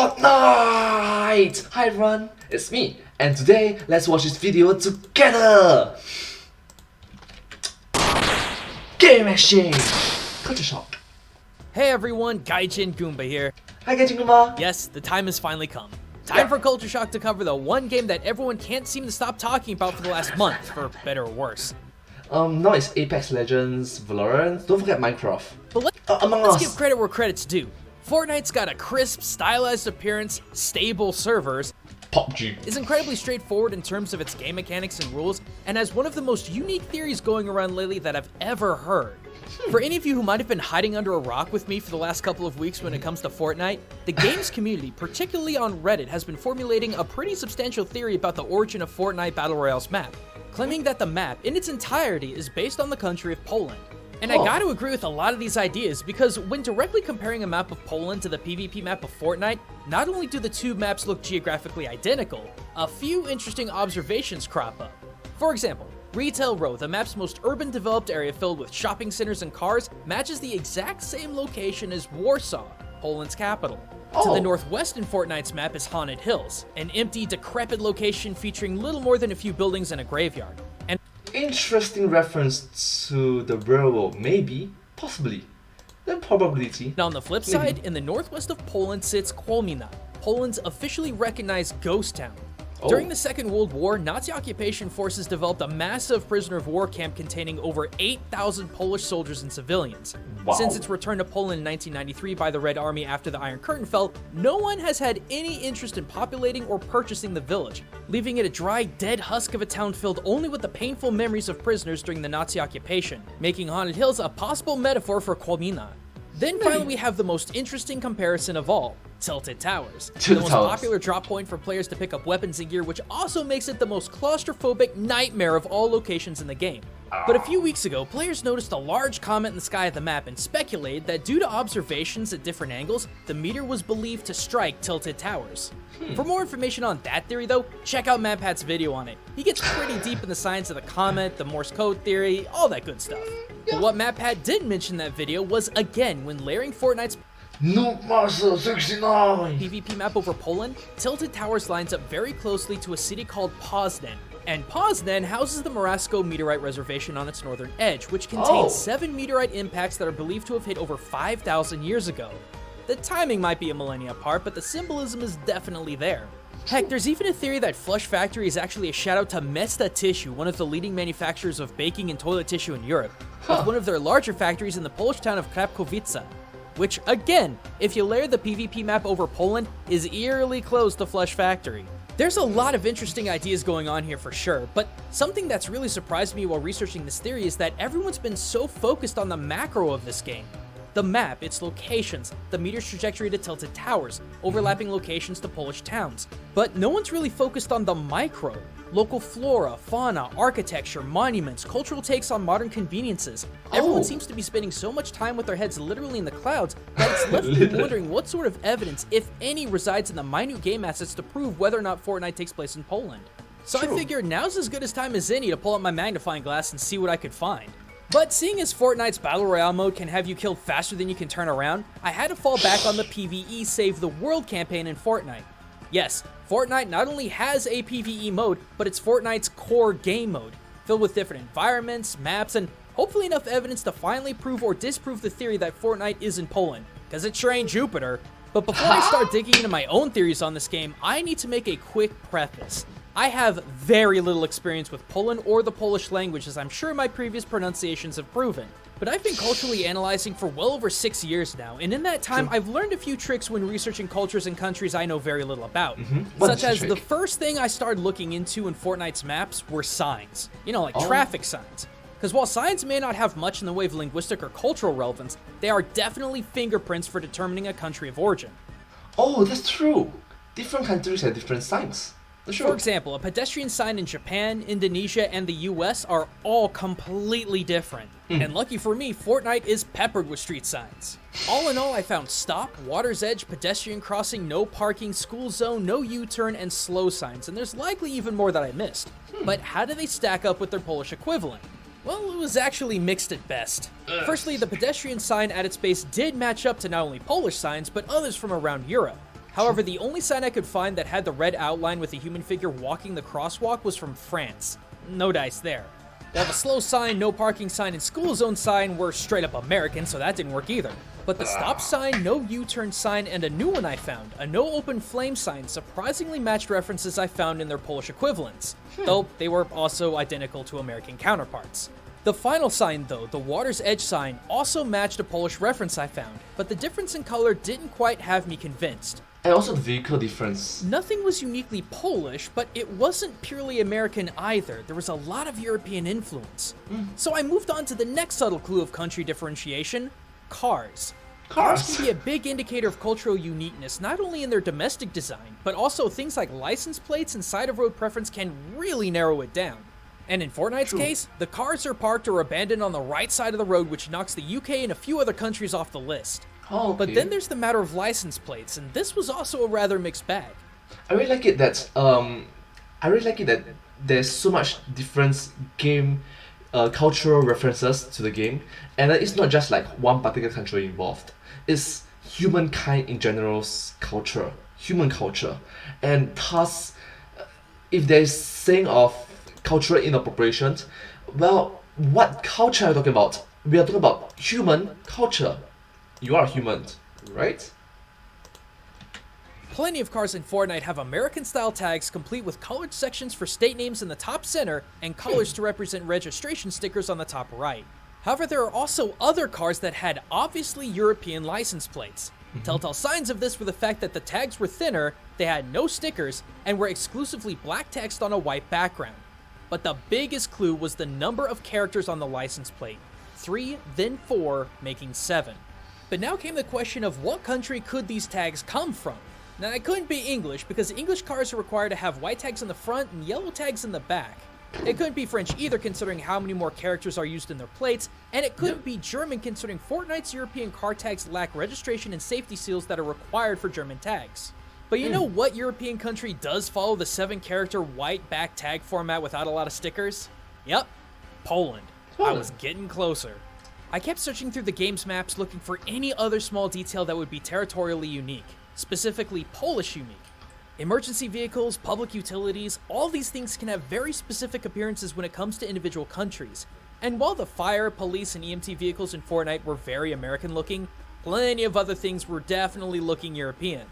Fortnite! Hi everyone, it's me, and today let's watch this video together! Game exchange! Culture shock. Hey everyone, 𝐈𝐬𝐥𝐚𝐧𝐝 here. Hi 𝐈𝐬𝐥𝐚𝐧𝐝. Yes, the time has finally come. Time for Culture Shock to cover the one game that everyone can't seem to stop talking about for the last month, for better or worse. Now it's Apex Legends, Valorant, don't forget Minecraft. But Among let's Us. give credit where credit's due. Fortnite's got a crisp, stylized appearance, stable servers, PUBG. is incredibly straightforward in terms of its game mechanics and rules, and has one of the most unique theories going around lately that I've ever heard. For any of you who might have been hiding under a rock with me for the last couple of weeks when it comes to Fortnite, the games community, particularly on Reddit, has been formulating a pretty substantial theory about the origin of Fortnite Battle Royale's map, claiming that the map, in its entirety, is based on the country of Poland. And I gotta agree with a lot of these ideas, because when directly comparing a map of Poland to the PvP map of Fortnite, not only do the two maps look geographically identical, a few interesting observations crop up. For example, Retail Row, the map's most urban developed area filled with shopping centers and cars, matches the exact same location as Warsaw, Poland's capital. To the northwest in Fortnite's map is Haunted Hills, an empty, decrepit location featuring little more than a few buildings and a graveyard. And Interesting reference to the real world, maybe, possibly. The probability. on the flip side, in the northwest of Poland sits Kolmina, Poland's officially recognized ghost town. During the Second World War, Nazi occupation forces developed a massive prisoner of war camp containing over 8,000 Polish soldiers and civilians. Wow. Since its return to Poland in 1993 by the Red Army after the Iron Curtain fell, no one has had any interest in populating or purchasing the village, leaving it a dry, dead husk of a town filled only with the painful memories of prisoners during the Nazi occupation, making Haunted Hills a possible metaphor for Kolmina. Then finally we have the most interesting comparison of all, Tilted Towers. The most popular drop point for players to pick up weapons and gear, which also makes it the most claustrophobic nightmare of all locations in the game. But a few weeks ago, players noticed a large comet in the sky of the map and speculated that due to observations at different angles, the meteor was believed to strike Tilted Towers. For more information on that theory though, check out MatPat's video on it. He gets pretty deep in the science of the comet, the Morse code theory, all that good stuff. But what MatPat didn't mention in that video was, again, when layering Fortnite's PvP map over Poland, Tilted Towers lines up very closely to a city called Poznan. And Poznan houses the Morasko Meteorite Reservation on its northern edge, which contains 7 meteorite impacts that are believed to have hit over 5,000 years ago. The timing might be a millennia apart, but the symbolism is definitely there. Heck, there's even a theory that Flush Factory is actually a shout out to Mesta Tissue, one of the leading manufacturers of baking and toilet tissue in Europe, with one of their larger factories in the Polish town of Krapkowice, which, again, if you layer the PvP map over Poland, is eerily close to Flush Factory. There's a lot of interesting ideas going on here for sure, but something that's really surprised me while researching this theory is that everyone's been so focused on the macro of this game. The map, its locations, the meteor's trajectory to Tilted Towers, overlapping locations to Polish towns. But no one's really focused on the micro. Local flora, fauna, architecture, monuments, cultural takes on modern conveniences. Everyone seems to be spending so much time with their heads literally in the clouds that it's left me wondering what sort of evidence, if any, resides in the minute game assets to prove whether or not Fortnite takes place in Poland. So I figured now's as good as time as any to pull up my magnifying glass and see what I could find. But seeing as Fortnite's Battle Royale mode can have you killed faster than you can turn around, I had to fall back on the PvE Save the World campaign in Fortnite. Yes, Fortnite not only has a PvE mode, but it's Fortnite's core game mode, filled with different environments, maps, and hopefully enough evidence to finally prove or disprove the theory that Fortnite is in Poland, cause it sure ain't Jupiter. But before I start digging into my own theories on this game, I need to make a quick preface. I have very little experience with Poland or the Polish language, as I'm sure my previous pronunciations have proven. But I've been culturally analyzing for well over 6 years now, and in that time I've learned a few tricks when researching cultures and countries I know very little about. Such as the first thing I started looking into in Fortnite's maps were signs. You know, like traffic signs. Because while signs may not have much in the way of linguistic or cultural relevance, they are definitely fingerprints for determining a country of origin. Oh, that's true. Different countries have different signs. For example, a pedestrian sign in Japan, Indonesia, and the US are all completely different. And lucky for me, Fortnite is peppered with street signs. All in all, I found stop, water's edge, pedestrian crossing, no parking, school zone, no U-turn, and slow signs, and there's likely even more that I missed. But how do they stack up with their Polish equivalent? Well, it was actually mixed at best. Firstly, the pedestrian sign at its base did match up to not only Polish signs, but others from around Europe. However, the only sign I could find that had the red outline with a human figure walking the crosswalk was from France. No dice there. They have a slow sign, no parking sign, and school zone sign were straight up American, so that didn't work either. But the stop sign, no U-turn sign, and a new one I found, a no open flame sign, surprisingly matched references I found in their Polish equivalents, though they were also identical to American counterparts. The final sign though, the water's edge sign, also matched a Polish reference I found, but the difference in color didn't quite have me convinced. And also the vehicle difference. Nothing was uniquely Polish, but it wasn't purely American either. There was a lot of European influence. So I moved on to the next subtle clue of country differentiation, cars. Cars can be a big indicator of cultural uniqueness, not only in their domestic design, but also things like license plates and side of road preference can really narrow it down. And in Fortnite's case, the cars are parked or abandoned on the right side of the road, which knocks the UK and a few other countries off the list. Oh, okay. But then there's the matter of license plates, and this was also a rather mixed bag. I really like it that there's so much different game cultural references to the game, and it's not just like one particular country involved. It's humankind in general's culture, human culture, and thus, if there's saying of cultural inappropriation, well, what culture are we talking about? We are talking about human culture. You are human, right? Plenty of cars in Fortnite have American-style tags complete with colored sections for state names in the top center and colors to represent registration stickers on the top right. However, there are also other cars that had obviously European license plates. Telltale signs of this were the fact that the tags were thinner, they had no stickers, and were exclusively black text on a white background. But the biggest clue was the number of characters on the license plate. 3, then 4, making 7. But now came the question of what country could these tags come from? Now, it couldn't be English, because English cars are required to have white tags in the front and yellow tags in the back. It couldn't be French either, considering how many more characters are used in their plates, and it couldn't be German, considering Fortnite's European car tags lack registration and safety seals that are required for German tags. But you know what European country does follow the 7-character white back tag format without a lot of stickers? Yep, Poland. I was getting closer. I kept searching through the game's maps looking for any other small detail that would be territorially unique, specifically Polish unique. Emergency vehicles, public utilities, all these things can have very specific appearances when it comes to individual countries. And while the fire, police, and EMT vehicles in Fortnite were very American looking, plenty of other things were definitely looking European.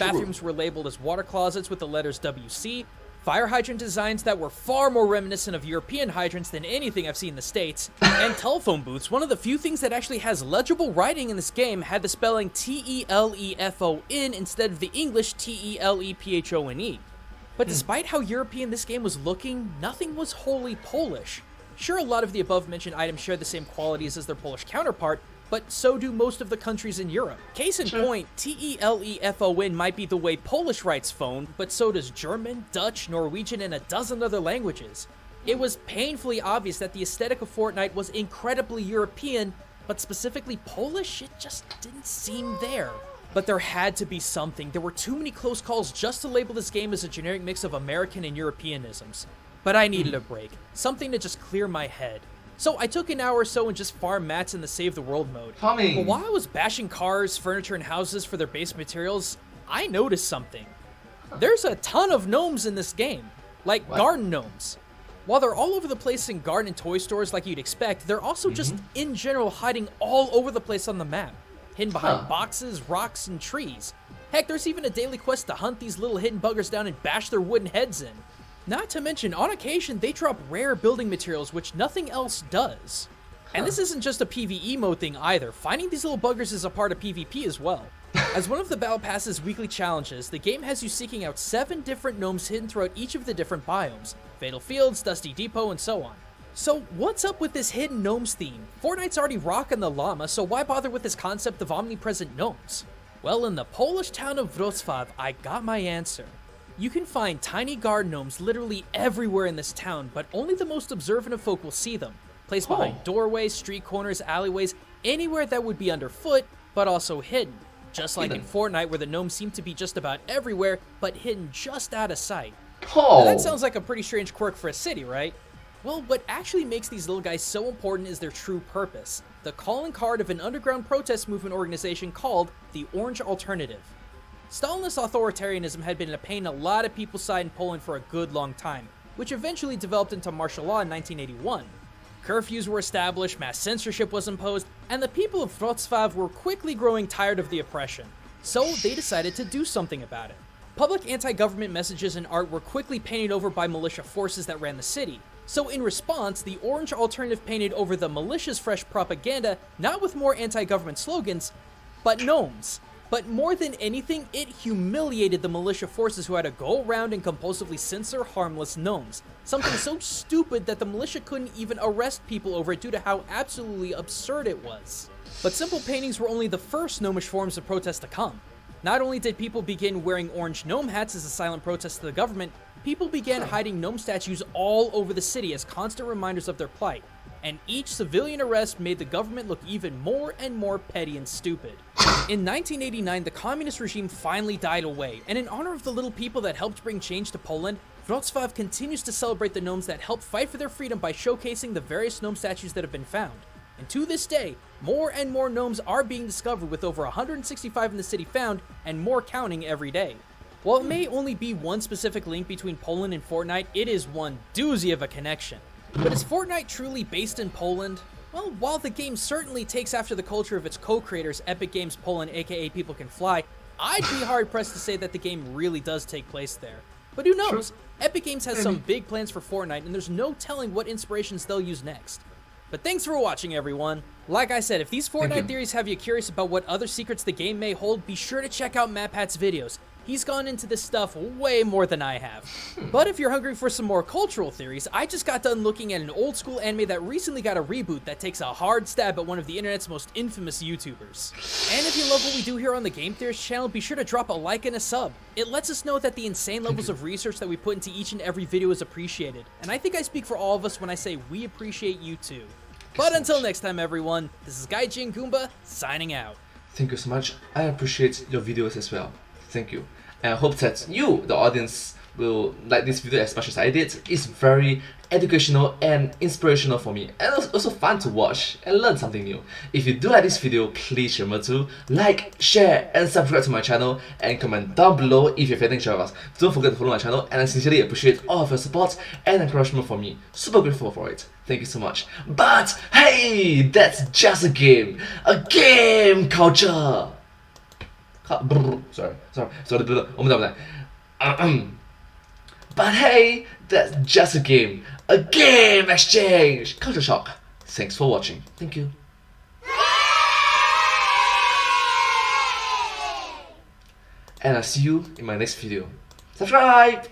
Bathrooms were labeled as water closets with the letters WC, fire hydrant designs that were far more reminiscent of European hydrants than anything I've seen in the States, and telephone booths. One of the few things that actually has legible writing in this game had the spelling TELEFON instead of the English TELEPHONE. But despite how European this game was looking, nothing was wholly Polish. Sure, a lot of the above-mentioned items share the same qualities as their Polish counterpart, but so do most of the countries in Europe. Case in point, TELEFON might be the way Polish writes phone, but so does German, Dutch, Norwegian, and a dozen other languages. It was painfully obvious that the aesthetic of Fortnite was incredibly European, but specifically Polish, it just didn't seem there. But there had to be something. There were too many close calls just to label this game as a generic mix of American and Europeanisms. But I needed a break, something to just clear my head. So I took an hour or so and just farmed mats in the Save the World mode. But while I was bashing cars, furniture, and houses for their base materials, I noticed something. There's a ton of gnomes in this game, like garden gnomes. While they're all over the place in garden and toy stores like you'd expect, they're also just in general hiding all over the place on the map, hidden behind boxes, rocks, and trees. Heck, there's even a daily quest to hunt these little hidden buggers down and bash their wooden heads in. Not to mention, on occasion, they drop rare building materials, which nothing else does. And this isn't just a PvE mode thing either. Finding these little buggers is a part of PvP as well. As one of the Battle Pass's weekly challenges, the game has you seeking out 7 different gnomes hidden throughout each of the different biomes, Fatal Fields, Dusty Depot, and so on. So what's up with this hidden gnomes theme? Fortnite's already rocking the llama, so why bother with this concept of omnipresent gnomes? Well, in the Polish town of Wrocław, I got my answer. You can find tiny garden gnomes literally everywhere in this town, but only the most observant of folk will see them. Placed behind doorways, street corners, alleyways, anywhere that would be underfoot, but also hidden. Just like in Fortnite, where the gnomes seem to be just about everywhere, but hidden just out of sight. Now, that sounds like a pretty strange quirk for a city, right? Well, what actually makes these little guys so important is their true purpose. The calling card of an underground protest movement organization called the Orange Alternative. Stalinist authoritarianism had been a pain in a lot of people's side in Poland for a good long time, which eventually developed into martial law in 1981. Curfews were established, mass censorship was imposed, and the people of Wrocław were quickly growing tired of the oppression. So they decided to do something about it. Public anti-government messages and art were quickly painted over by militia forces that ran the city. So in response, the orange alternative painted over the militia's fresh propaganda, not with more anti-government slogans, but gnomes. But more than anything, it humiliated the militia forces who had to go around and compulsively censor harmless gnomes. Something so stupid that the militia couldn't even arrest people over it due to how absolutely absurd it was. But simple paintings were only the first gnomish forms of protest to come. Not only did people begin wearing orange gnome hats as a silent protest to the government, people began hiding gnome statues all over the city as constant reminders of their plight. And each civilian arrest made the government look even more and more petty and stupid. In 1989, the communist regime finally died away, and in honor of the little people that helped bring change to Poland, Wrocław continues to celebrate the gnomes that helped fight for their freedom by showcasing the various gnome statues that have been found. And to this day, more and more gnomes are being discovered, with over 165 in the city found, and more counting every day. While it may only be one specific link between Poland and Fortnite, it is one doozy of a connection. But is Fortnite truly based in Poland? Well, while the game certainly takes after the culture of its co-creators, Epic Games Poland, aka People Can Fly, I'd be hard-pressed to say that the game really does take place there. But who knows? Epic Games has some big plans for Fortnite, and there's no telling what inspirations they'll use next. But thanks for watching, everyone. Like I said, if these Fortnite theories have you curious about what other secrets the game may hold, be sure to check out MatPat's videos. He's gone into this stuff way more than I have. But if you're hungry for some more cultural theories, I just got done looking at an old school anime that recently got a reboot that takes a hard stab at one of the internet's most infamous YouTubers. And if you love what we do here on the Game Theorist channel, be sure to drop a like and a sub. It lets us know that the insane levels of research that we put into each and every video is appreciated. And I think I speak for all of us when I say we appreciate you too. But until next time, everyone, this is 𝐿𝐤𝐿𝐵 signing out. Thank you so much. I appreciate your videos as well. Thank you. And I hope that you, the audience, will like this video as much as I did. It's very educational and inspirational for me, and also fun to watch and learn something new. If you do like this video, please remember to like, share, and subscribe to my channel, and comment down below if you're feeling us. Don't forget to follow my channel, and I sincerely appreciate all of your support and encouragement for me. Super grateful for it. Thank you so much. But hey, that's just a game culture. Sorry. But hey, that's just a game exchange. Culture shock. Thanks for watching. Thank you. And I'll see you in my next video. Subscribe!